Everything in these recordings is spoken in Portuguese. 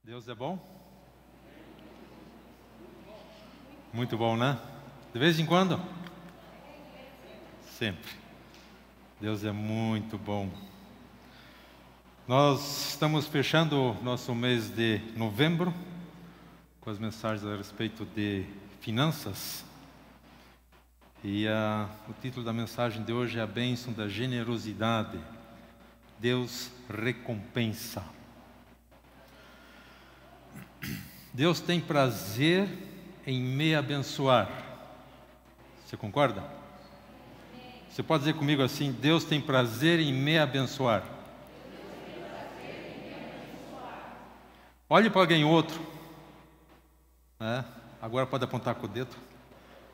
Deus é bom? Muito bom, né? De vez em quando? Sempre. Deus é muito bom. Nós estamos fechando o nosso mês de novembro com as mensagens a respeito de finanças. E o título da mensagem de hoje é a bênção da generosidade. Deus recompensa. Deus tem prazer em me abençoar. Você concorda? Você pode dizer comigo assim: Deus tem prazer em me abençoar. Olhe para alguém outro. Agora pode apontar com o dedo.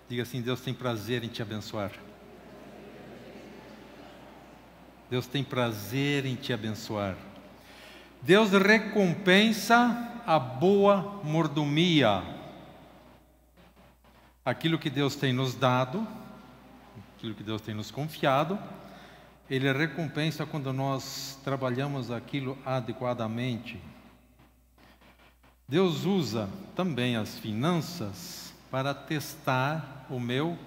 Diga assim: Deus tem prazer em te abençoar. Deus tem prazer em te abençoar. Deus recompensa a boa mordomia. Aquilo que Deus tem nos dado, aquilo que Deus tem nos confiado, Ele recompensa quando nós trabalhamos aquilo adequadamente. Deus usa também as finanças para testar o meu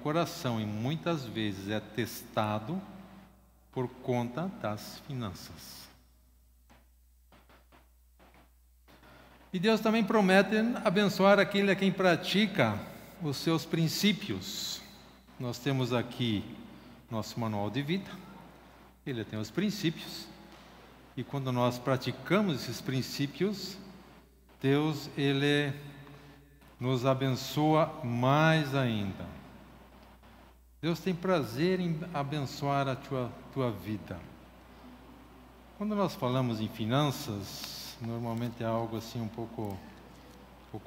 coração, e muitas vezes é testado por conta das finanças. E Deus também promete abençoar aquele a quem pratica os seus princípios. Nós temos aqui nosso manual de vida, ele tem os princípios, e quando nós praticamos esses princípios, Deus, Ele nos abençoa mais ainda. Deus tem prazer em abençoar a tua vida. Quando nós falamos em finanças, normalmente é algo assim um pouco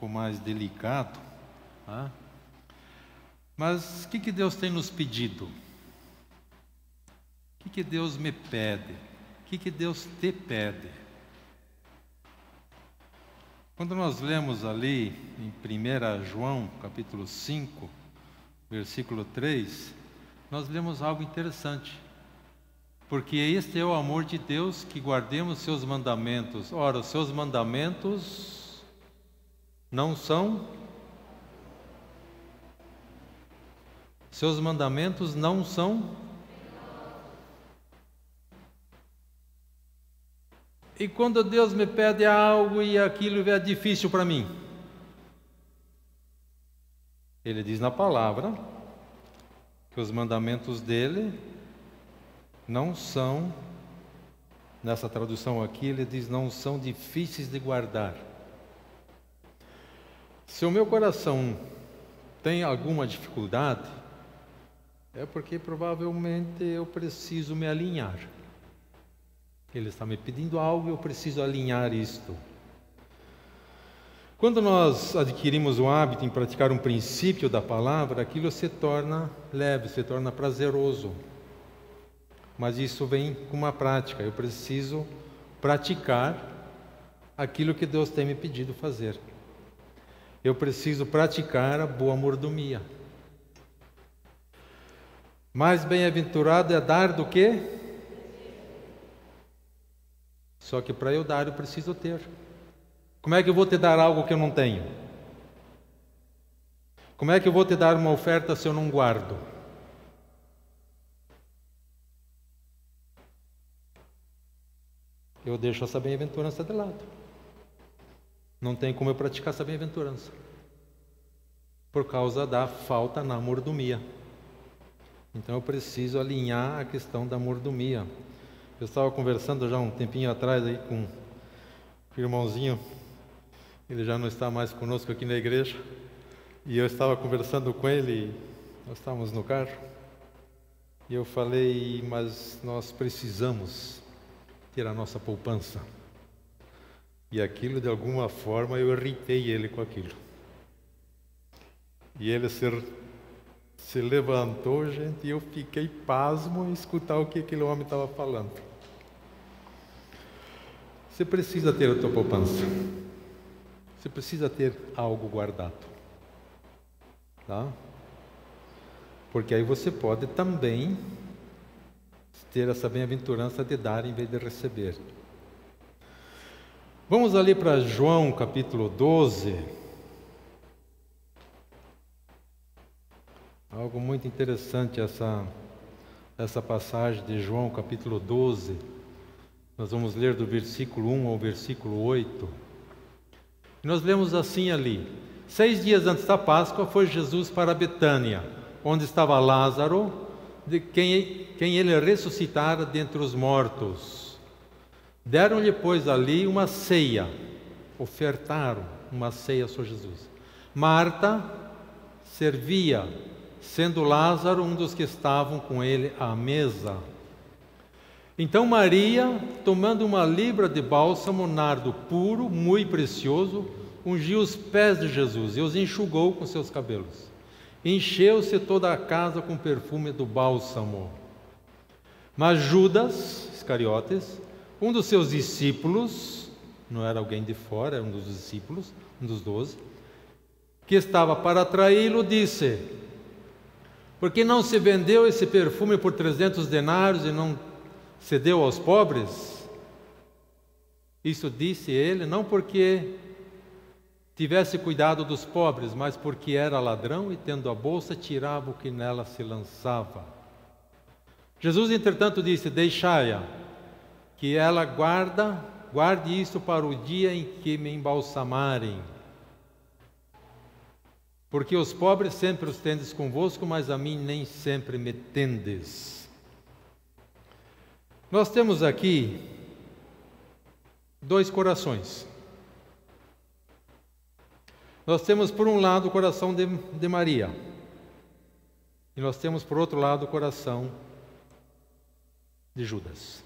mais delicado, tá? Mas o que Deus tem nos pedido? O que Deus me pede? O que Deus te pede? Quando nós lemos ali em 1 João, capítulo 5, versículo 3, nós lemos algo interessante. Porque este é o amor de Deus, que guardemos seus mandamentos. Ora, os seus mandamentos não são... Seus mandamentos não são... E quando Deus me pede algo e aquilo é difícil para mim, Ele diz na palavra que os mandamentos dele não são, nessa tradução aqui, ele diz, não são difíceis de guardar. Se o meu coração tem alguma dificuldade, é porque provavelmente eu preciso me alinhar. Ele está me pedindo algo e eu preciso alinhar isto. Quando nós adquirimos o hábito em praticar um princípio da palavra, aquilo se torna leve, se torna prazeroso. Mas isso vem com uma prática. Eu preciso praticar aquilo que Deus tem me pedido fazer. Eu preciso praticar a boa mordomia. Mais bem-aventurado é dar do que? Só que para eu dar, eu preciso ter. Como é que eu vou te dar algo que eu não tenho? Como é que eu vou te dar uma oferta se eu não guardo? Eu deixo essa bem-aventurança de lado. Não tem como eu praticar essa bem-aventurança, por causa da falta na mordomia. Então eu preciso alinhar a questão da mordomia. Eu estava conversando já um tempinho atrás aí com o irmãozinho, ele já não está mais conosco aqui na igreja, e eu estava conversando com ele, nós estávamos no carro, e eu falei, mas nós precisamos ter a nossa poupança. E aquilo, de alguma forma, eu irritei ele com aquilo. E ele se levantou, gente, e eu fiquei pasmo em escutar o que aquele homem estava falando. Você precisa ter a tua poupança. Você precisa ter algo guardado. Tá? Porque aí você pode também ter essa bem-aventurança de dar em vez de receber. Vamos ali para João capítulo 12. Algo muito interessante essa passagem de João capítulo 12. Nós vamos ler do versículo 1 ao versículo 8. E nós lemos assim ali: 6 dias antes da Páscoa foi Jesus para Betânia, onde estava Lázaro, de quem ele ressuscitara dentre os mortos. Deram-lhe, pois, ali uma ceia, ofertaram uma ceia a Jesus. Marta servia, sendo Lázaro um dos que estavam com ele à mesa. Então Maria, tomando uma libra de bálsamo nardo puro, muito precioso, ungiu os pés de Jesus e os enxugou com seus cabelos. Encheu-se toda a casa com perfume do bálsamo. Mas Judas Iscariotes, um dos seus discípulos, não era alguém de fora, era um dos discípulos, um dos 12, que estava para traí-lo, disse: por que não se vendeu esse perfume por 300 denários e não se deu aos pobres? Isso disse ele, não porque tivesse cuidado dos pobres, mas porque era ladrão e, tendo a bolsa, tirava o que nela se lançava. Jesus, entretanto, disse: deixai-a, que ela guarde isso para o dia em que me embalsamarem. Porque os pobres sempre os tendes convosco, mas a mim nem sempre me tendes. Nós temos aqui 2 corações. Nós temos, por um lado, o coração de Maria. E nós temos, por outro lado, o coração de Judas.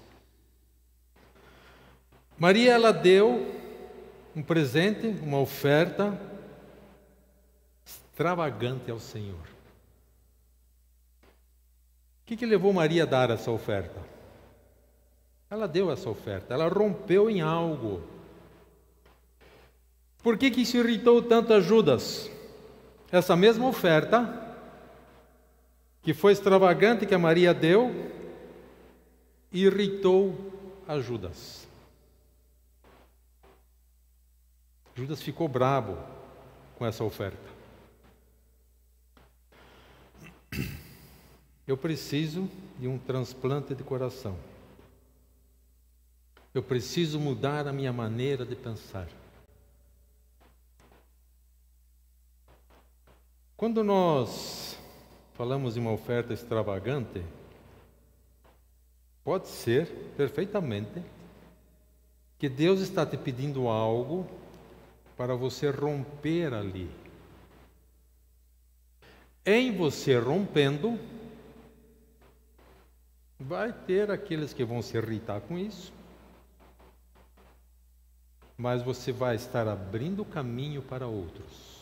Maria, ela deu um presente, uma oferta extravagante ao Senhor. O que levou Maria a dar essa oferta? Ela deu essa oferta, ela rompeu em algo. Por que isso irritou tanto a Judas? Essa mesma oferta, que foi extravagante, que a Maria deu, irritou a Judas. Judas ficou bravo com essa oferta. Eu preciso de um transplante de coração. Eu preciso mudar a minha maneira de pensar. Quando nós falamos de uma oferta extravagante, pode ser perfeitamente que Deus está te pedindo algo para você romper ali. Em você rompendo, vai ter aqueles que vão se irritar com isso, mas você vai estar abrindo caminho para outros.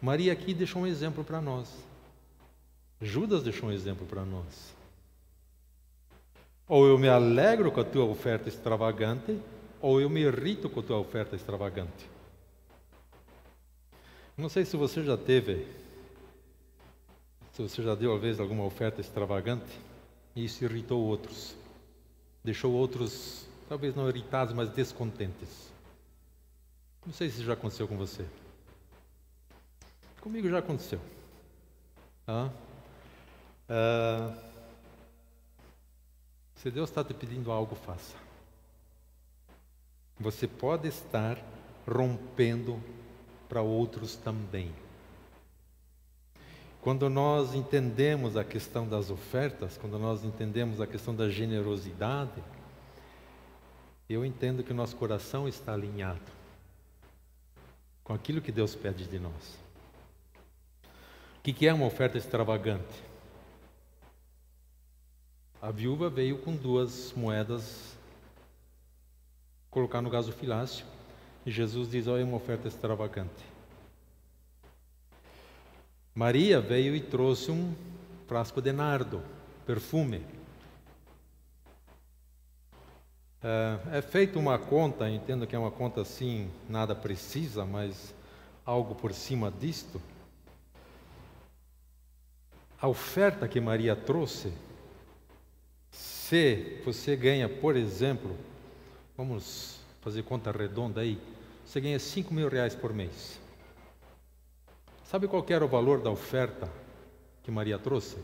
Maria aqui deixou um exemplo para nós. Judas deixou um exemplo para nós. Ou eu me alegro com a tua oferta extravagante, ou eu me irrito com a tua oferta extravagante. Não sei se você já teve, se você já deu, às vezes, alguma oferta extravagante, e isso irritou outros. Deixou outros, talvez não irritados, mas descontentes. Não sei se já aconteceu com você. Comigo já aconteceu. Se Deus está te pedindo algo, faça. Você pode estar rompendo para outros também. Quando nós entendemos a questão das ofertas, quando nós entendemos a questão da generosidade, eu entendo que o nosso coração está alinhado com aquilo que Deus pede de nós. O que é uma oferta extravagante? A viúva veio com 2 moedas colocar no gasofilácio, e Jesus diz: olha, é uma oferta extravagante. Maria veio e trouxe um frasco de nardo, perfume. É feita uma conta, entendo que é uma conta assim, nada precisa, mas algo por cima disto. A oferta que Maria trouxe Se você ganha, por exemplo, vamos fazer conta redonda aí, você ganha R$5.000 por mês. Sabe qual que era o valor da oferta que Maria trouxe?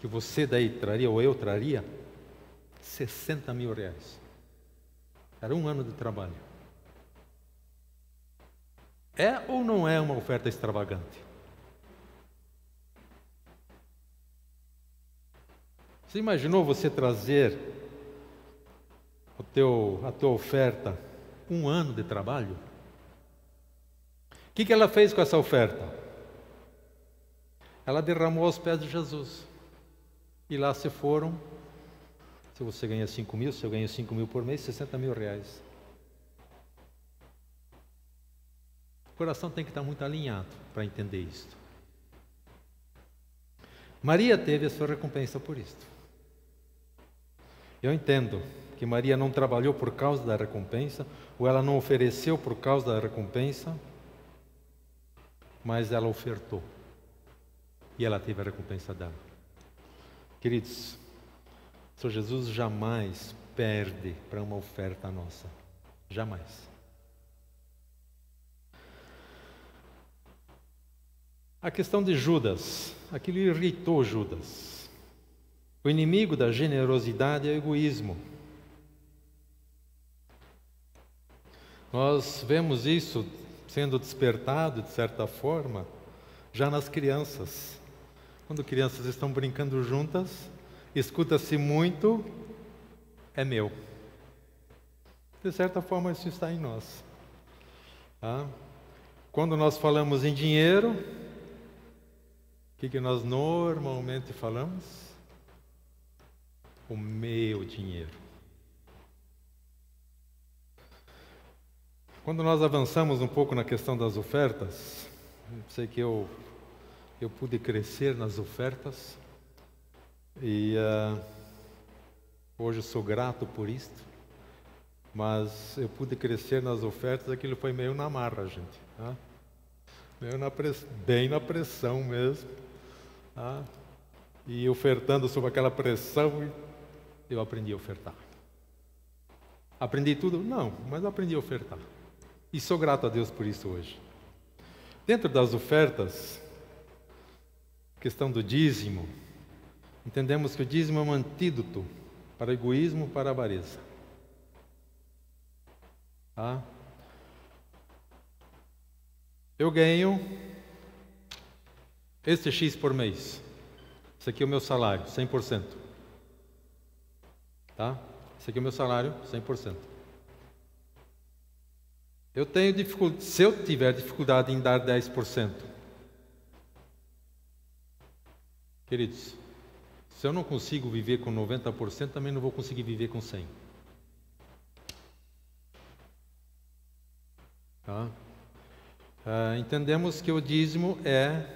Que você daí traria, ou eu traria? R$60.000. Era 1 ano de trabalho. É ou não é uma oferta extravagante? Você imaginou você trazer a tua oferta 1 ano de trabalho? O que ela fez com essa oferta? Ela derramou aos pés de Jesus. E lá se foram, se você ganha 5.000, se eu ganho 5.000 por mês, R$60.000. O coração tem que estar muito alinhado para entender isto. Maria teve a sua recompensa por isto. Eu entendo que Maria não trabalhou por causa da recompensa, ou ela não ofereceu por causa da recompensa, mas ela ofertou. E ela teve a recompensa dela. Queridos, o Senhor Jesus jamais perde para uma oferta nossa. Jamais. A questão de Judas, aquilo irritou Judas. O inimigo da generosidade é o egoísmo. Nós vemos isso sendo despertado, de certa forma, já nas crianças. Quando crianças estão brincando juntas, escuta-se muito, é meu. De certa forma, isso está em nós. Tá? Quando nós falamos em dinheiro, o que nós normalmente falamos? O meu dinheiro. Quando nós avançamos um pouco na questão das ofertas, sei que eu pude crescer nas ofertas e hoje eu sou grato por isto, mas eu pude crescer nas ofertas, aquilo foi meio na marra, gente. Tá? Bem na pressão mesmo. Tá? E ofertando sob aquela pressão, eu aprendi a ofertar. Aprendi tudo? Não, mas aprendi a ofertar. E sou grato a Deus por isso hoje. Dentro das ofertas, questão do dízimo, entendemos que o dízimo é um antídoto para o egoísmo, para a avareza. Tá? Eu ganho este X por mês. Esse aqui é o meu salário, 100%. Tá? Esse aqui é o meu salário, 100%. Eu tenho dificuldade, se eu tiver dificuldade em dar 10%, queridos, se eu não consigo viver com 90%, também não vou conseguir viver com 100%. Tá? Entendemos que o dízimo é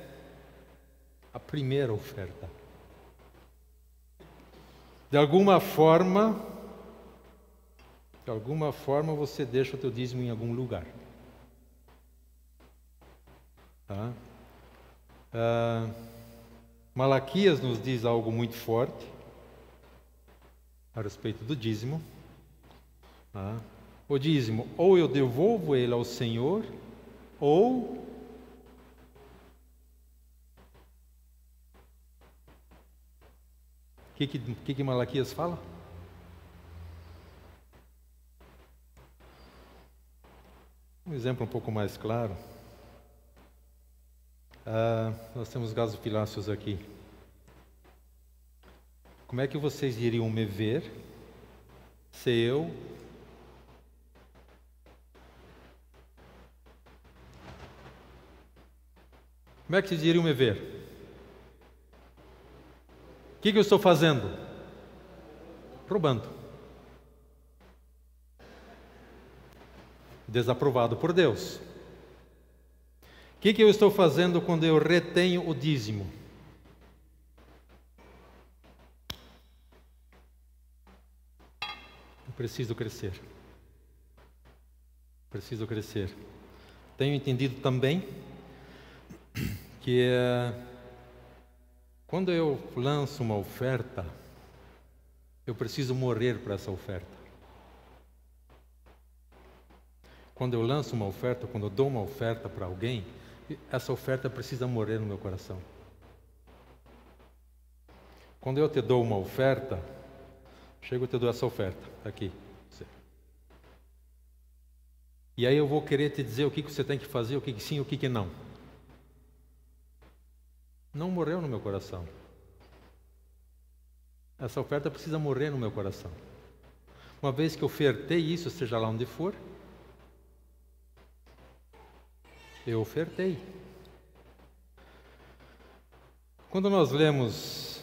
a primeira oferta. De alguma forma você deixa o teu dízimo em algum lugar. Tá? Malaquias nos diz algo muito forte a respeito do dízimo. Tá? O dízimo, ou eu devolvo ele ao Senhor, ou o que Malaquias fala? Um exemplo um pouco mais claro. Nós temos gasofiláceos aqui. Como é que vocês iriam me ver se eu Como é que vocês iriam me ver? O que eu estou fazendo? Roubando. Desaprovado por Deus. O que eu estou fazendo quando eu retenho o dízimo? Eu preciso crescer. Preciso crescer. Tenho entendido também que quando eu lanço uma oferta, Eu preciso morrer para essa oferta. Quando eu lanço uma oferta, quando eu dou uma oferta para alguém, essa oferta precisa morrer no meu coração. Quando eu te dou uma oferta, chego e te dou essa oferta, está aqui. E aí eu vou querer te dizer o que você tem que fazer, o que sim, o que não. Não morreu no meu coração. Essa oferta precisa morrer no meu coração. Uma vez que eu ofertei isso, seja lá onde for, eu ofertei. Quando nós lemos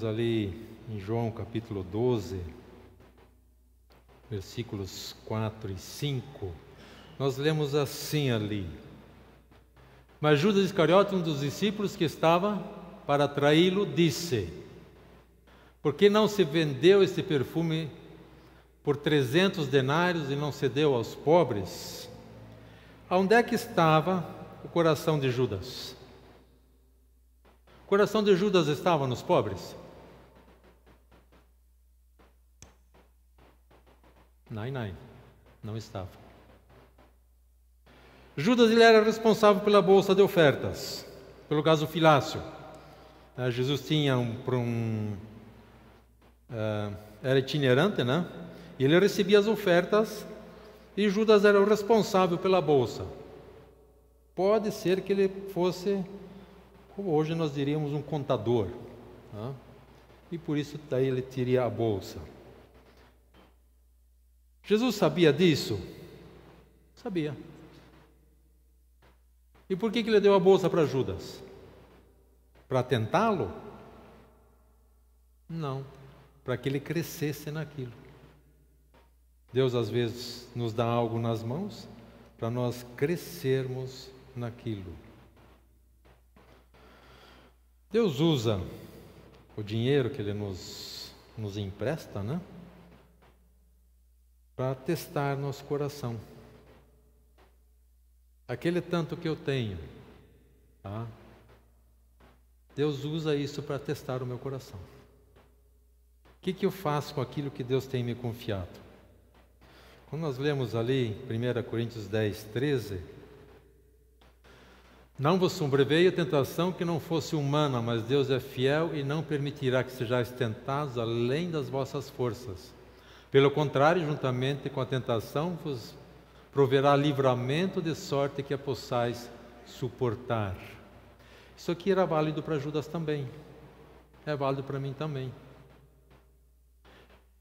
ali em João capítulo 12, versículos 4 e 5, nós lemos assim ali: mas Judas Iscariote, um dos discípulos que estava para traí-lo, disse: por que não se vendeu este perfume por 300 denários e não se deu aos pobres? Onde é que estava o coração de Judas? O coração de Judas estava nos pobres? Não estava. Judas, ele era responsável pela bolsa de ofertas, pelo gasofilácio. Jesus tinha era itinerante, né? E ele recebia as ofertas e Judas era o responsável pela bolsa. Pode ser que ele fosse, como hoje nós diríamos, um contador, né? E por isso daí ele teria a bolsa. Jesus sabia disso? Sabia. E por que ele deu a bolsa para Judas? Para tentá-lo? Não, para que ele crescesse naquilo. Deus às vezes nos dá algo nas mãos para nós crescermos naquilo. Deus usa o dinheiro que Ele nos empresta, né? Para testar nosso coração. Aquele tanto que eu tenho, tá? Deus usa isso para testar o meu coração. O que eu faço com aquilo que Deus tem me confiado? Quando nós lemos ali, 1 Coríntios 10, 13, não vos sobreveio a tentação que não fosse humana, mas Deus é fiel e não permitirá que sejais tentados além das vossas forças. Pelo contrário, juntamente com a tentação, vos proverá livramento de sorte que a possais suportar. Isso aqui era válido para Judas também. É válido para mim também.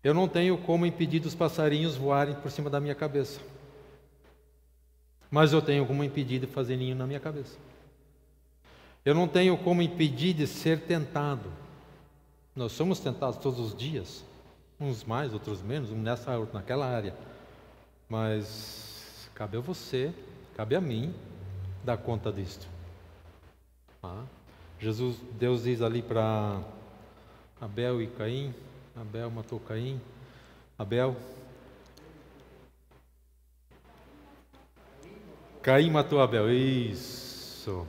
Eu não tenho como impedir dos passarinhos voarem por cima da minha cabeça. Mas eu tenho como impedir de fazer ninho na minha cabeça. Eu não tenho como impedir de ser tentado. Nós somos tentados todos os dias. Uns mais, outros menos, um nessa, outro naquela área. Mas cabe a você, cabe a mim, dar conta disto. Deus diz ali para Abel e Caim. Abel matou Caim. Caim matou Abel. Isso.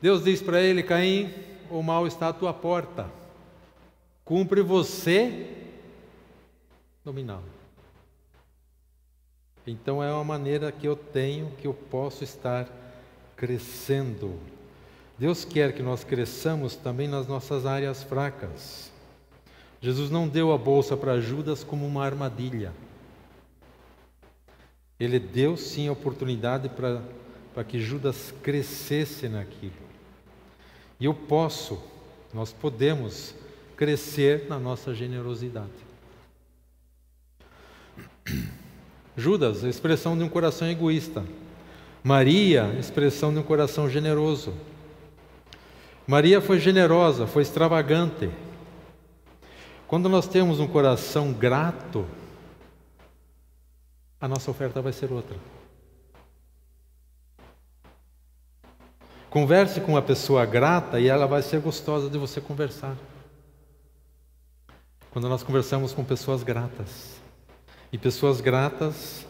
Deus diz para ele: Caim, o mal está à tua porta. Cumpre você dominá-lo. Então é uma maneira que eu tenho, que eu posso estar crescendo. Deus quer que nós cresçamos também nas nossas áreas fracas. Jesus não deu a bolsa para Judas como uma armadilha. Ele deu sim a oportunidade para que Judas crescesse naquilo. E nós podemos crescer na nossa generosidade. Judas, a expressão de um coração egoísta. Maria, a expressão de um coração generoso. Maria foi generosa, foi extravagante. Quando nós temos um coração grato, a nossa oferta vai ser outra. Converse com uma pessoa grata e ela vai ser gostosa de você conversar. Quando nós conversamos com pessoas gratas. E pessoas gratas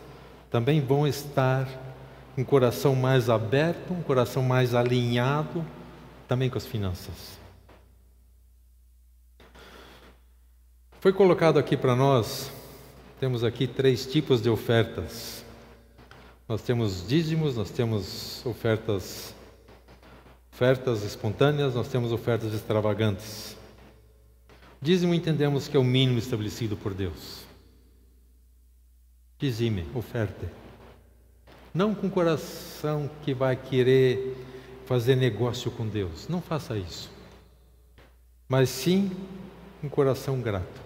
também vão estar com um coração mais aberto, um coração mais alinhado, também com as finanças. Foi colocado aqui para nós, temos aqui 3 tipos de ofertas. Nós temos dízimos, nós temos ofertas espontâneas, nós temos ofertas extravagantes. Dízimo entendemos que é o mínimo estabelecido por Deus. Dizime, oferte. Não com coração que vai querer fazer negócio com Deus. Não faça isso. Mas sim um coração grato.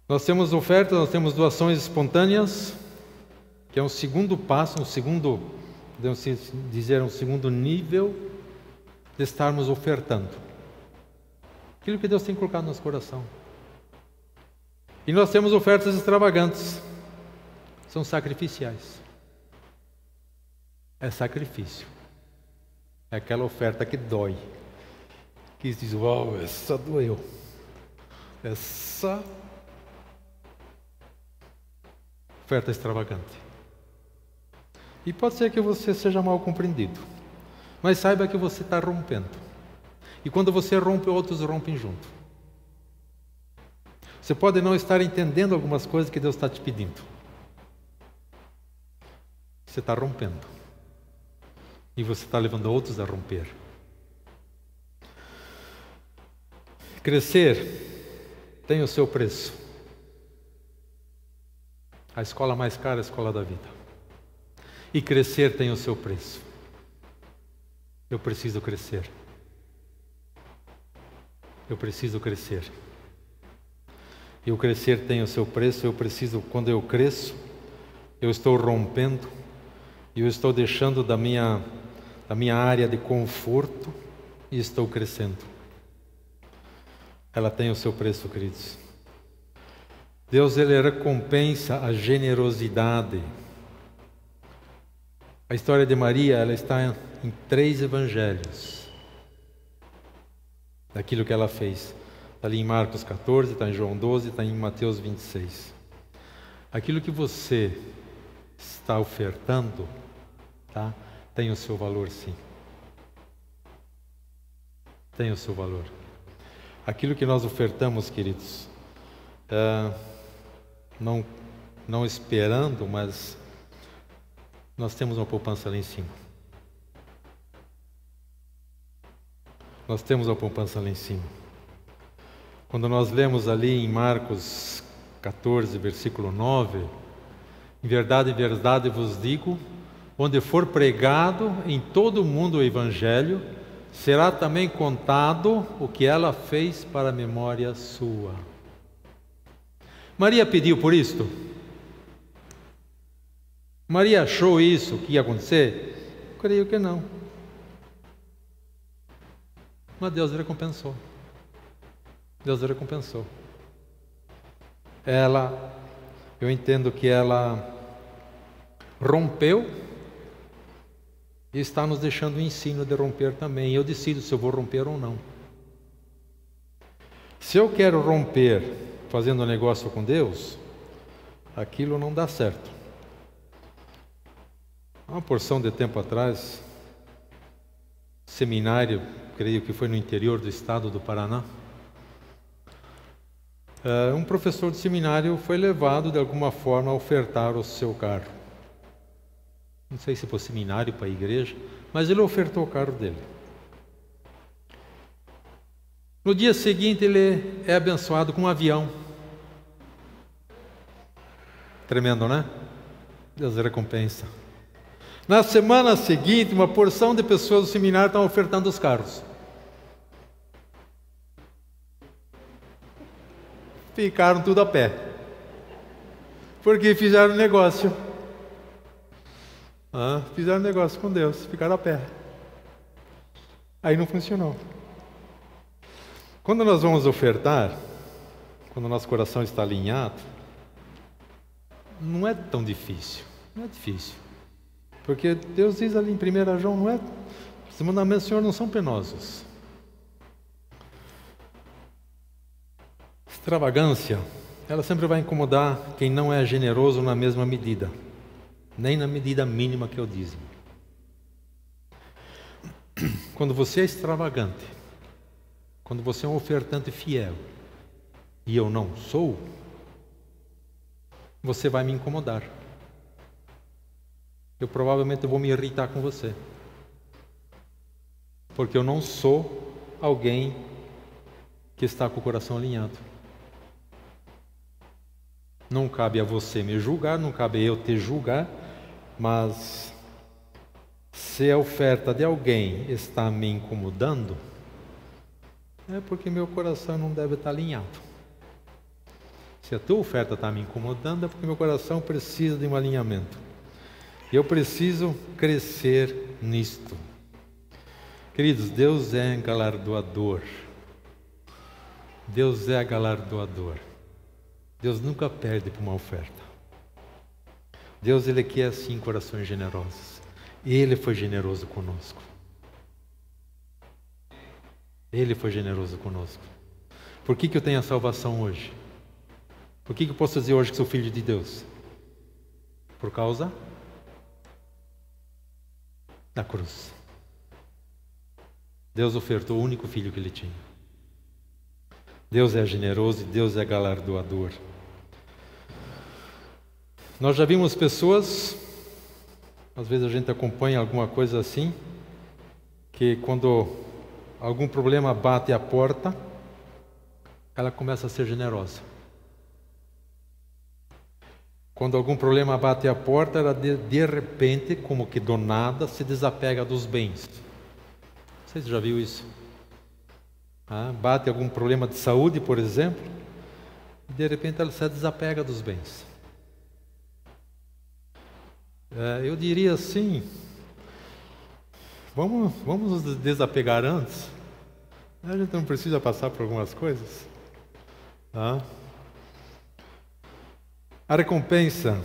Nós temos ofertas, nós temos doações espontâneas, que é um segundo passo, podemos dizer, um segundo nível de estarmos ofertando. Aquilo que Deus tem colocado no nosso coração. E nós temos ofertas extravagantes. São sacrificiais. É sacrifício. É aquela oferta que dói. Que diz, uau, essa doeu. Essa oferta extravagante. E pode ser que você seja mal compreendido. Mas saiba que você está rompendo. E quando você rompe, outros rompem junto. Você pode não estar entendendo algumas coisas que Deus está te pedindo. Você está rompendo. E você está levando outros a romper. Crescer tem o seu preço. A escola mais cara é a escola da vida. E crescer tem o seu preço. Eu preciso crescer. Eu preciso crescer. E o crescer tem o seu preço. Quando eu cresço, eu estou rompendo. E eu estou deixando da minha área de conforto e estou crescendo. Ela tem o seu preço, queridos. Deus, Ele recompensa a generosidade. A história de Maria, ela está em 3 evangelhos. Daquilo que ela fez. Está ali em Marcos 14, está em João 12, está em Mateus 26. Aquilo que você está ofertando, tá? Tem o seu valor, sim. Tem o seu valor. Aquilo que nós ofertamos, queridos, não esperando, mas nós temos uma poupança lá em cima. Nós temos uma poupança lá em cima. Quando nós lemos ali em Marcos 14, versículo 9, em verdade vos digo, onde for pregado em todo o mundo o Evangelho, será também contado o que ela fez para a memória sua. Maria pediu por isto? Maria achou isso que ia acontecer? Eu creio que não. Mas Deus recompensou. Deus recompensou. Eu entendo que ela rompeu e está nos deixando o ensino de romper também. Eu decido se eu vou romper ou não. Se eu quero romper fazendo um negócio com Deus, aquilo não dá certo. Uma porção de tempo atrás, seminário, creio que foi no interior do estado do Paraná, um professor de seminário foi levado de alguma forma a ofertar o seu carro. Não sei se para o seminário, para a igreja, mas ele ofertou o carro dele. No dia seguinte ele é abençoado com um avião. Tremendo, né? Deus recompensa. Na semana seguinte, uma porção de pessoas do seminário estão ofertando os carros. Ficaram tudo a pé. Porque fizeram negócio. Fizeram negócio com Deus, ficaram a pé. Aí não funcionou. Quando nós vamos ofertar, quando o nosso coração está alinhado, não é tão difícil. Não é difícil. Porque Deus diz ali em 1 João, não é? Os mandamentos do Senhor não são penosos. Extravagância, ela sempre vai incomodar quem não é generoso na mesma medida. Nem na medida mínima que eu dízimo. Quando você é extravagante, quando você é um ofertante fiel e eu não sou, você vai me incomodar. Eu provavelmente vou me irritar com você, porque eu não sou alguém que está com o coração alinhado. Não cabe a você me julgar, não cabe eu te julgar, mas se a oferta de alguém está me incomodando, é porque meu coração não deve estar alinhado. Se a tua oferta está me incomodando, é porque meu coração precisa de um alinhamento. Eu preciso crescer nisto. Queridos, Deus é galardoador. Deus é galardoador. Deus nunca perde por uma oferta. Deus, Ele quer assim corações generosos. Ele foi generoso conosco. Ele foi generoso conosco. Por que eu tenho a salvação hoje? Por que eu posso dizer hoje que sou filho de Deus? Por causa da cruz. Deus ofertou o único filho que Ele tinha. Deus é generoso e Deus é galardoador. Nós já vimos pessoas, às vezes a gente acompanha alguma coisa assim, que quando algum problema bate à porta, ela começa a ser generosa. Quando algum problema bate à porta, ela de repente, como que do nada, se desapega dos bens. Você já viu isso? Bate algum problema de saúde, por exemplo, e de repente ela se desapega dos bens. Eu diria assim, vamos nos desapegar antes. A gente não precisa passar por algumas coisas. A recompensa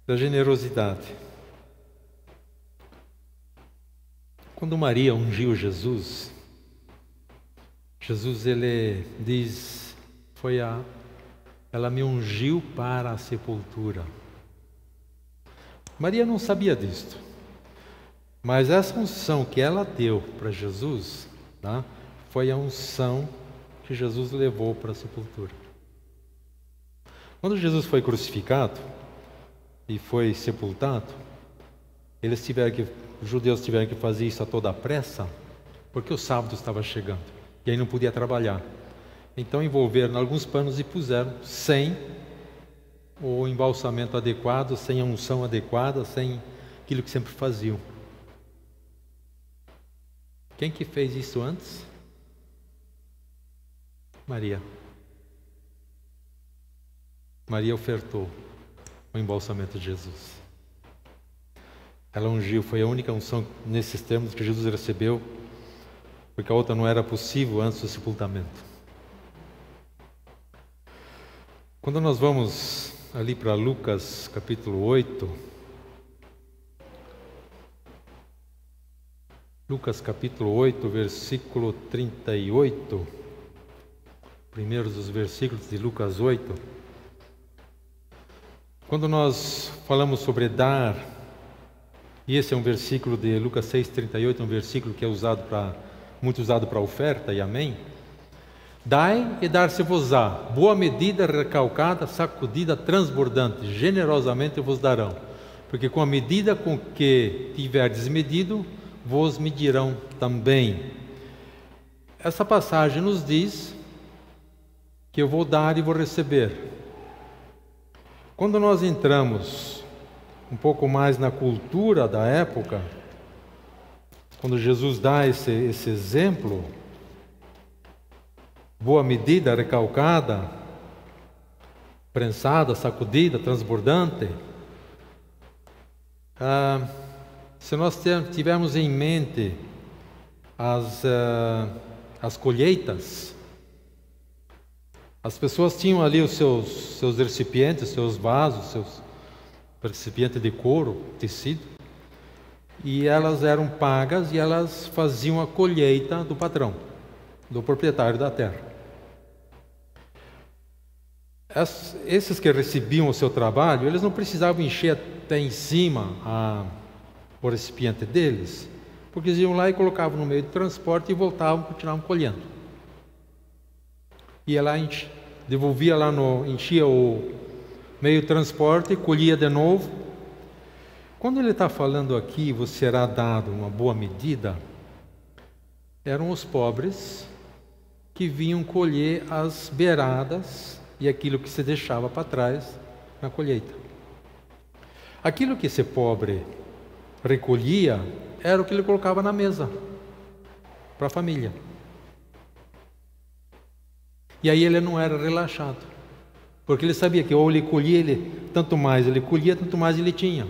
da generosidade. Quando Maria ungiu Jesus, ele diz, ela me ungiu para a sepultura. Maria não sabia disto, mas essa unção que ela deu para Jesus, foi a unção que Jesus levou para a sepultura. Quando Jesus foi crucificado e foi sepultado, os judeus tiveram que fazer isso a toda pressa, porque o sábado estava chegando, e aí não podia trabalhar. Então envolveram alguns panos e puseram sem o embalsamento adequado, sem a unção adequada, sem aquilo que sempre faziam. Quem que fez isso antes? Maria. Maria ofertou o embalsamento de Jesus. Ela ungiu, foi a única unção nesses termos que Jesus recebeu, porque a outra não era possível antes do sepultamento. Quando nós vamos ali para Lucas capítulo 8, Lucas capítulo 8, versículo 38, primeiros dos versículos de Lucas 8, quando nós falamos sobre dar, e esse é um versículo de Lucas 6,38, um versículo que é muito usado para oferta, e amém? Dai e dar-se-vos-á, boa medida, recalcada, sacudida, transbordante, generosamente vos darão, porque com a medida com que tiverdes medido, vos medirão também. Essa passagem nos diz que eu vou dar e vou receber. Quando nós entramos um pouco mais na cultura da época, quando Jesus dá esse exemplo, boa medida, recalcada, prensada, sacudida, transbordante, se nós tivermos em mente as colheitas, as pessoas tinham ali os seus recipientes, seus vasos, seus recipientes de couro, tecido, e elas eram pagas e elas faziam a colheita do patrão, do proprietário da terra. Esses que recebiam o seu trabalho, eles não precisavam encher até em cima o recipiente deles, porque eles iam lá e colocavam no meio de transporte e voltavam, continuavam colhendo. Ia lá, devolvia lá, enchia o meio de transporte, colhia de novo. Quando ele está falando aqui, você será dado uma boa medida, eram os pobres que vinham colher as beiradas e aquilo que se deixava para trás na colheita. Aquilo que esse pobre recolhia era o que ele colocava na mesa para a família. E aí ele não era relaxado, porque ele sabia que ou ele colhia, tanto mais ele colhia, tanto mais ele tinha.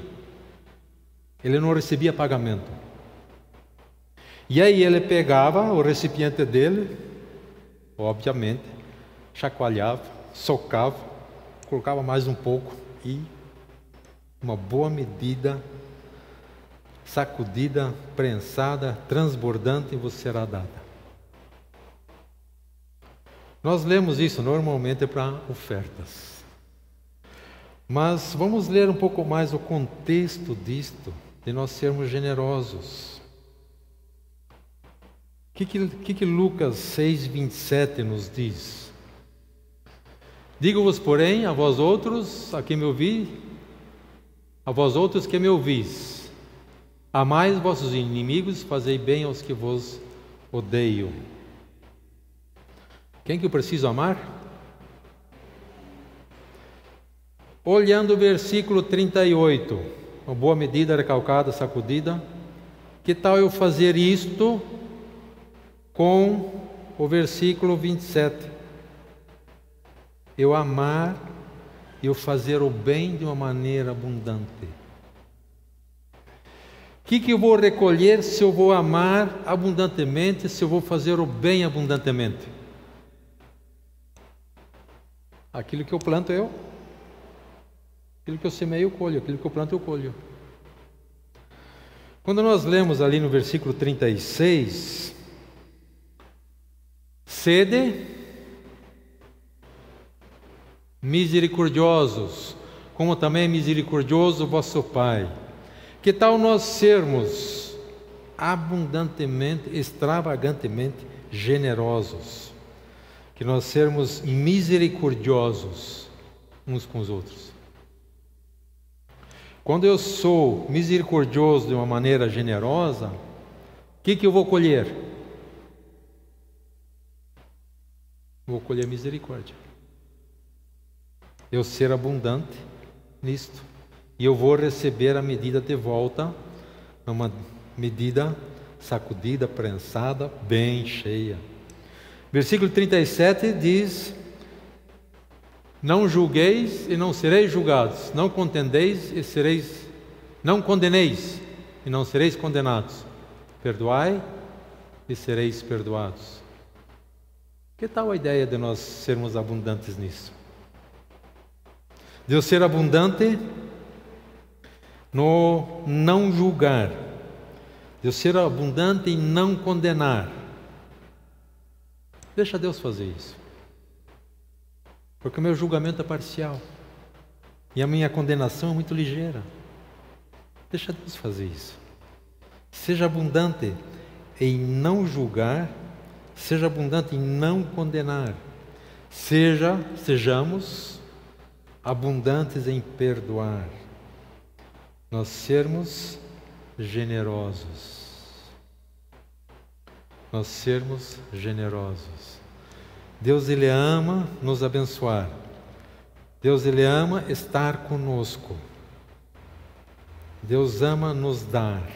Ele não recebia pagamento. E aí ele pegava o recipiente dele, obviamente, chacoalhava, socava, colocava mais um pouco e uma boa medida, sacudida, prensada, transbordante, vos será dada. Nós lemos isso normalmente para ofertas. Mas vamos ler um pouco mais o contexto disto, de nós sermos generosos. O que Lucas 6:27 nos diz? Digo-vos, porém, a vós outros, a quem me ouvi, a vós outros que me ouvis, amai vossos inimigos, fazei bem aos que vos odeiam. Quem que eu preciso amar? Olhando o versículo 38, uma boa medida, recalcada, sacudida. Que tal eu fazer isto com o versículo 27? Eu amar e eu fazer o bem de uma maneira abundante. O que eu vou recolher se eu vou amar abundantemente, se eu vou fazer o bem abundantemente? Aquilo que eu planto aquilo que eu semeio eu colho, aquilo que eu planto eu colho. Quando nós lemos ali no versículo 36, sede misericordiosos, como também é misericordioso vosso Pai. Que tal nós sermos abundantemente, extravagantemente generosos? Que nós sermos misericordiosos uns com os outros. Quando eu sou misericordioso de uma maneira generosa, o que eu vou colher? Vou colher misericórdia. Eu ser abundante nisto. E eu vou receber a medida de volta, uma medida sacudida, prensada, bem cheia. Versículo 37 diz: não julgueis e não sereis julgados, não condeneis e não sereis condenados, perdoai e sereis perdoados. Que tal a ideia de nós sermos abundantes nisso? De eu ser abundante no não julgar, de eu ser abundante em não condenar. Deixa Deus fazer isso, porque o meu julgamento é parcial e a minha condenação é muito ligeira. Deixa Deus fazer isso. Seja abundante em não julgar, seja abundante em não condenar. Sejamos abundantes em perdoar. Nós sermos generosos. Nós sermos generosos. Deus, Ele ama nos abençoar. Deus, Ele ama estar conosco. Deus ama nos dar.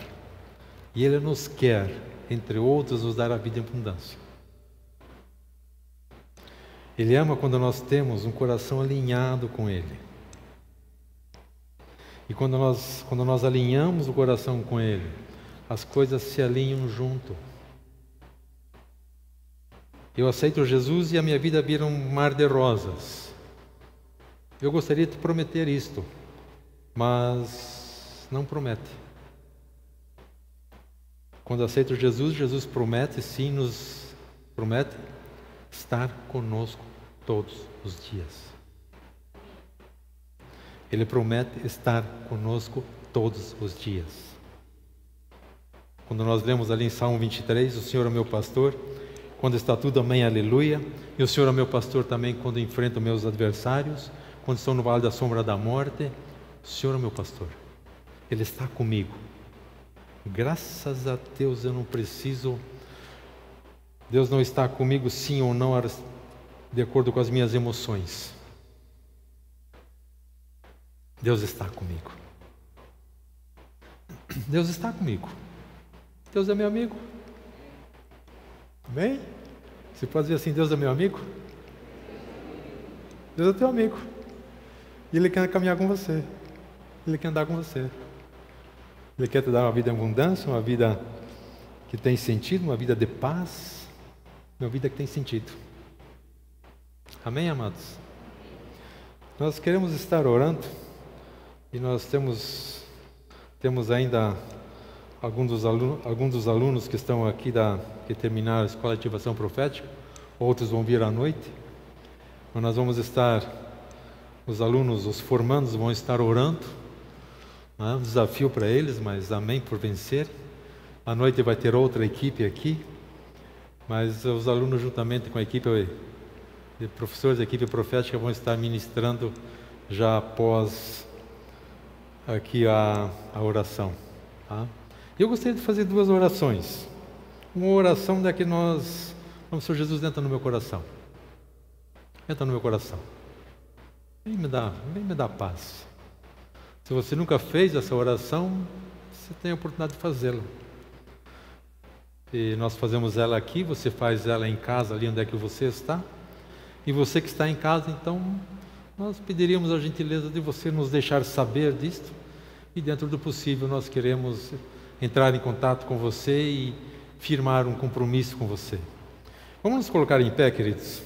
E Ele nos quer, entre outros, nos dar a vida em abundância. Ele ama quando nós temos um coração alinhado com Ele. E quando nós alinhamos o coração com Ele, as coisas se alinham junto. Eu aceito Jesus e a minha vida vira um mar de rosas. Eu gostaria de prometer isto, mas não promete. Quando aceito Jesus, Jesus promete, sim, nos promete estar conosco todos os dias. Ele promete estar conosco todos os dias. Quando nós lemos ali em Salmo 23, o Senhor é o meu pastor, quando está tudo, amém, aleluia. E o Senhor é o meu pastor também quando enfrento meus adversários, quando estou no vale da sombra da morte. O Senhor é o meu pastor, Ele está comigo. Graças a Deus eu não preciso, Deus não está comigo sim ou não, de acordo com as minhas emoções. Deus está comigo. Deus está comigo. Deus é meu amigo. Amém? Você pode dizer assim, Deus é meu amigo? Deus é teu amigo. E Ele quer caminhar com você. Ele quer andar com você. Ele quer te dar uma vida em abundância, uma vida que tem sentido, uma vida de paz, uma vida que tem sentido. Amém, amados? Nós queremos estar orando e nós temos ainda alguns dos alunos que estão aqui que terminaram a Escola de Ativação Profética, outros vão vir à noite. Mas nós vamos estar, os alunos, os formandos vão estar orando. É um desafio para eles, mas amém por vencer. À noite vai ter outra equipe aqui, mas os alunos juntamente com a equipe de professores da equipe profética vão estar ministrando já após aqui a oração. Tá? Eu gostaria de fazer 2 orações. Uma oração da que nós, vamos, Senhor Jesus, entra no meu coração. Entra no meu coração. Vem me dar paz. Se você nunca fez essa oração, você tem a oportunidade de fazê-la. E nós fazemos ela aqui, você faz ela em casa, ali onde é que você está. E você que está em casa, então, nós pediríamos a gentileza de você nos deixar saber disto. E dentro do possível, nós queremos entrar em contato com você e firmar um compromisso com você. Vamos nos colocar em pé, queridos?